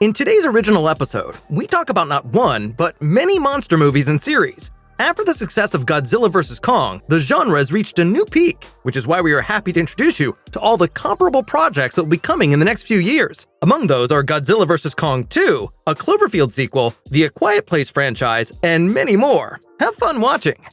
In today's original episode, we talk about not one, but many monster movies and series. After the success of Godzilla vs. Kong, the genre has reached a new peak, which is why we are happy to introduce you to all the comparable projects that will be coming in the next few years. Among those are Godzilla vs. Kong 2, a Cloverfield sequel, the A Quiet Place franchise, and many more. Have fun watching!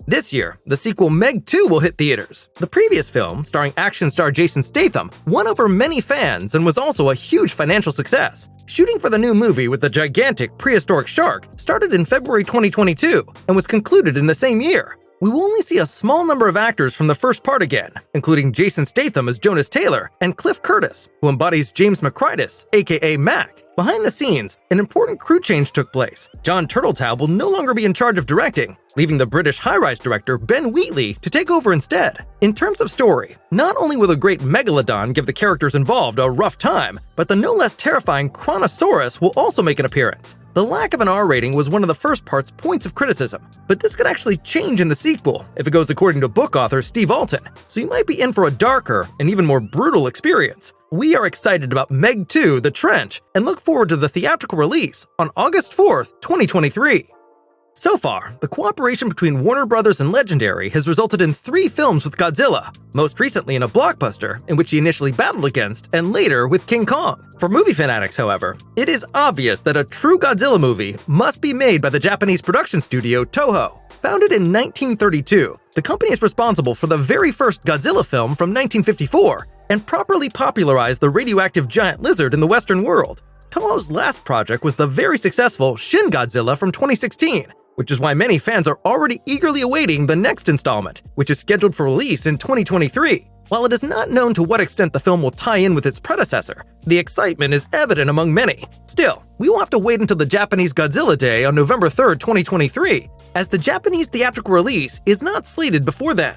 This year, the sequel Meg 2 will hit theaters. The previous film, starring action star Jason Statham, won over many fans and was also a huge financial success. Shooting for the new movie with the gigantic prehistoric shark started in February 2022 and was concluded in the same year. We will only see a small number of actors from the first part again, including Jason Statham as Jonas Taylor and Cliff Curtis, who embodies James McCridus, aka Mac. Behind the scenes, an important crew change took place. John Turteltaub will no longer be in charge of directing, leaving the British high-rise director Ben Wheatley to take over instead. In terms of story, not only will the great Megalodon give the characters involved a rough time, but the no less terrifying Chronosaurus will also make an appearance. The lack of an R rating was one of the first part's points of criticism, but this could actually change in the sequel if it goes according to book author Steve Alton, so you might be in for a darker and even more brutal experience. We are excited about Meg 2: The Trench and look forward to the theatrical release on August 4th, 2023. So far, the cooperation between Warner Bros. And Legendary has resulted in 3 films with Godzilla, most recently in a blockbuster in which he initially battled against, and later with King Kong. For movie fanatics, however, it is obvious that a true Godzilla movie must be made by the Japanese production studio Toho. Founded in 1932, the company is responsible for the very first Godzilla film from 1954 and properly popularized the radioactive giant lizard in the Western world. Toho's last project was the very successful Shin Godzilla from 2016, which is why many fans are already eagerly awaiting the next installment, which is scheduled for release in 2023. While it is not known to what extent the film will tie in with its predecessor, the excitement is evident among many. Still, we will have to wait until the Japanese Godzilla Day on November 3rd, 2023, as the Japanese theatrical release is not slated before then.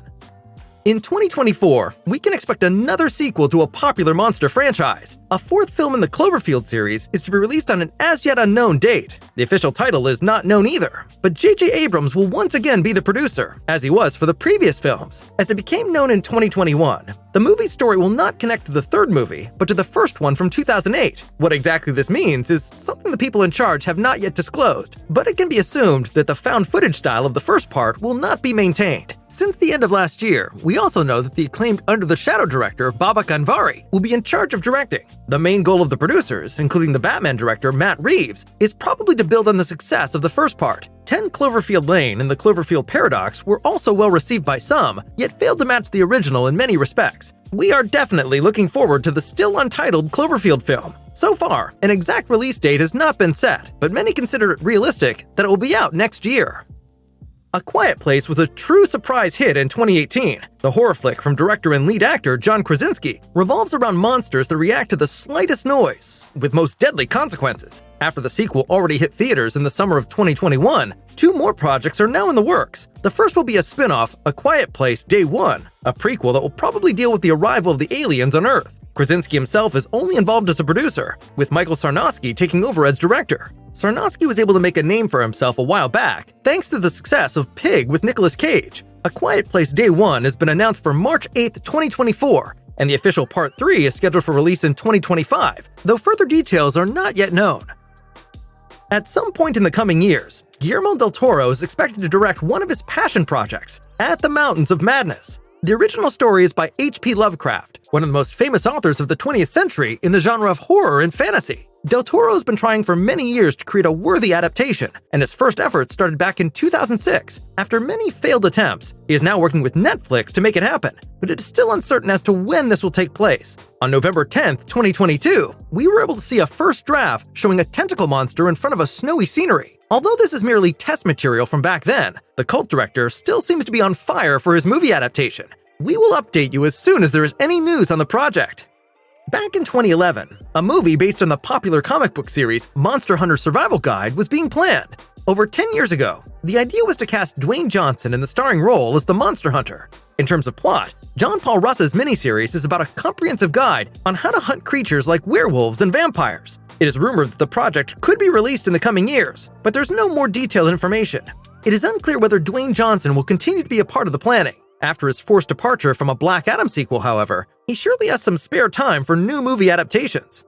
In 2024, we can expect another sequel to a popular monster franchise. A 4th film in the Cloverfield series is to be released on an as-yet unknown date. The official title is not known either, but J.J. Abrams will once again be the producer, as he was for the previous films. As it became known in 2021, the movie's story will not connect to the 3rd movie, but to the first one from 2008. What exactly this means is something the people in charge have not yet disclosed, but it can be assumed that the found footage style of the first part will not be maintained. Since the end of last year, we also know that the acclaimed Under the Shadow director Babak Anvari will be in charge of directing. The main goal of the producers, including the Batman director Matt Reeves, is probably to build on the success of the first part. 10 Cloverfield Lane and the Cloverfield Paradox were also well received by some, yet failed to match the original in many respects. We are definitely looking forward to the still untitled Cloverfield film. So far, an exact release date has not been set, but many consider it realistic that it will be out next year. A Quiet Place was a true surprise hit in 2018. The horror flick from director and lead actor John Krasinski revolves around monsters that react to the slightest noise, with most deadly consequences. After the sequel already hit theaters in the summer of 2021, 2 more projects are now in the works. The first will be a spin-off, A Quiet Place Day 1, a prequel that will probably deal with the arrival of the aliens on Earth. Krasinski himself is only involved as a producer, with Michael Sarnowski taking over as director. Sarnowski was able to make a name for himself a while back, thanks to the success of Pig with Nicolas Cage. A Quiet Place Day 1 has been announced for March 8th, 2024, and the official Part 3 is scheduled for release in 2025, though further details are not yet known. At some point in the coming years, Guillermo del Toro is expected to direct one of his passion projects, At the Mountains of Madness. The original story is by H.P. Lovecraft, one of the most famous authors of the 20th century in the genre of horror and fantasy. Del Toro has been trying for many years to create a worthy adaptation, and his first effort started back in 2006. After many failed attempts, he is now working with Netflix to make it happen, but it is still uncertain as to when this will take place. On November 10th, 2022, we were able to see a first draft showing a tentacle monster in front of a snowy scenery. Although this is merely test material from back then, the cult director still seems to be on fire for his movie adaptation. We will update you as soon as there is any news on the project. Back in 2011, a movie based on the popular comic book series Monster Hunter Survival Guide was being planned. Over 10 years ago, the idea was to cast Dwayne Johnson in the starring role as the Monster Hunter. In terms of plot, John Paul Russ's miniseries is about a comprehensive guide on how to hunt creatures like werewolves and vampires. It is rumored that the project could be released in the coming years, but there's no more detailed information. It is unclear whether Dwayne Johnson will continue to be a part of the planning. After his forced departure from a Black Adam sequel, however, he surely has some spare time for new movie adaptations.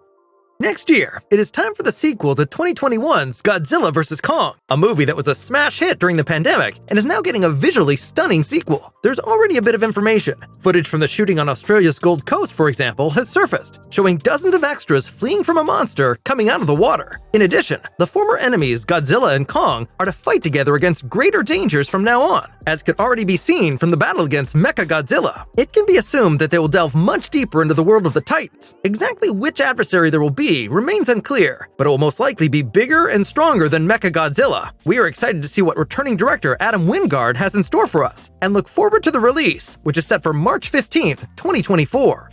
Next year, it is time for the sequel to 2021's Godzilla vs. Kong, a movie that was a smash hit during the pandemic and is now getting a visually stunning sequel. There's already a bit of information. Footage from the shooting on Australia's Gold Coast, for example, has surfaced, showing dozens of extras fleeing from a monster coming out of the water. In addition, the former enemies Godzilla and Kong are to fight together against greater dangers from now on, as could already be seen from the battle against Mecha-Godzilla. It can be assumed that they will delve much deeper into the world of the Titans. Exactly which adversary there will be remains unclear, but it will most likely be bigger and stronger than Mecha-Godzilla. We are excited to see what returning director Adam Wingard has in store for us, and look forward to the release, which is set for March 15th, 2024.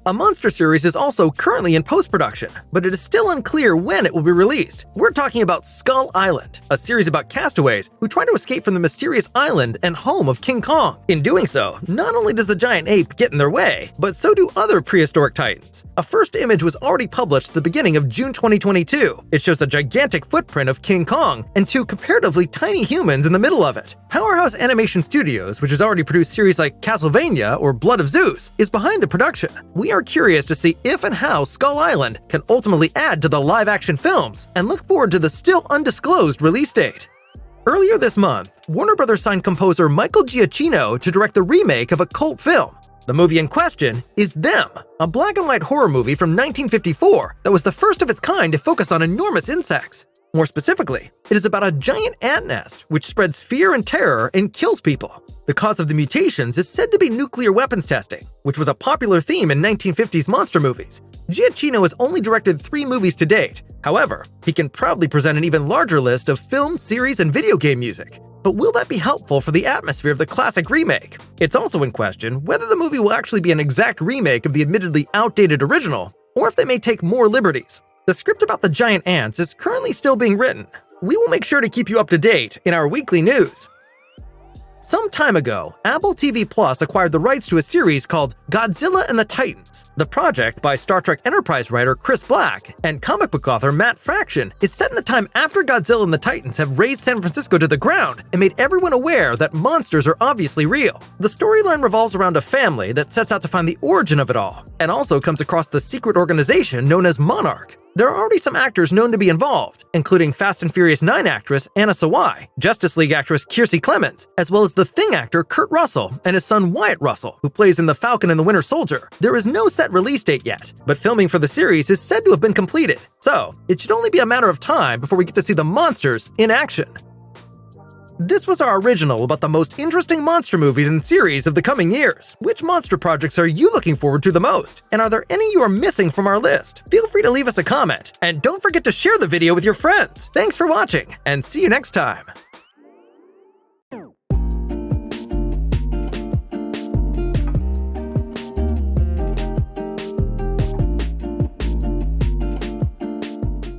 A monster series is also currently in post-production, but it is still unclear when it will be released. We're talking about Skull Island, a series about castaways who try to escape from the mysterious island and home of King Kong. In doing so, not only does the giant ape get in their way, but so do other prehistoric titans. A first image was already published at the beginning of June 2022. It shows a gigantic footprint of King Kong and two comparatively tiny humans in the middle of it. Powerhouse Animation Studios, which has already produced series like Castlevania or Blood of Zeus, is behind the production. We are curious to see if and how Skull Island can ultimately add to the live-action films, and look forward to the still undisclosed release date. Earlier this month, Warner Bros. Signed composer Michael Giacchino to direct the remake of a cult film. The movie in question is Them, a black-and-white horror movie from 1954 that was the first of its kind to focus on enormous insects. More specifically, it is about a giant ant nest which spreads fear and terror and kills people. The cause of the mutations is said to be nuclear weapons testing, which was a popular theme in 1950s monster movies. Giacchino has only directed 3 movies to date. However, he can proudly present an even larger list of film, series, and video game music. But will that be helpful for the atmosphere of the classic remake? It's also in question whether the movie will actually be an exact remake of the admittedly outdated original, or if they may take more liberties. The script about the giant ants is currently still being written. We will make sure to keep you up to date in our weekly news. Some time ago, Apple TV Plus acquired the rights to a series called Godzilla and the Titans. The project, by Star Trek Enterprise writer Chris Black and comic book author Matt Fraction, is set in the time after Godzilla and the Titans have razed San Francisco to the ground and made everyone aware that monsters are obviously real. The storyline revolves around a family that sets out to find the origin of it all, and also comes across the secret organization known as Monarch. There are already some actors known to be involved, including Fast and Furious 9 actress Anna Sawai, Justice League actress Kiersey Clemons, as well as The Thing actor Kurt Russell and his son Wyatt Russell, who plays in The Falcon and the Winter Soldier. There is no set release date yet, but filming for the series is said to have been completed, so it should only be a matter of time before we get to see the monsters in action. This was our original about the most interesting monster movies and series of the coming years. Which monster projects are you looking forward to the most? And are there any you are missing from our list? Feel free to leave us a comment, and don't forget to share the video with your friends. Thanks for watching, and see you next time.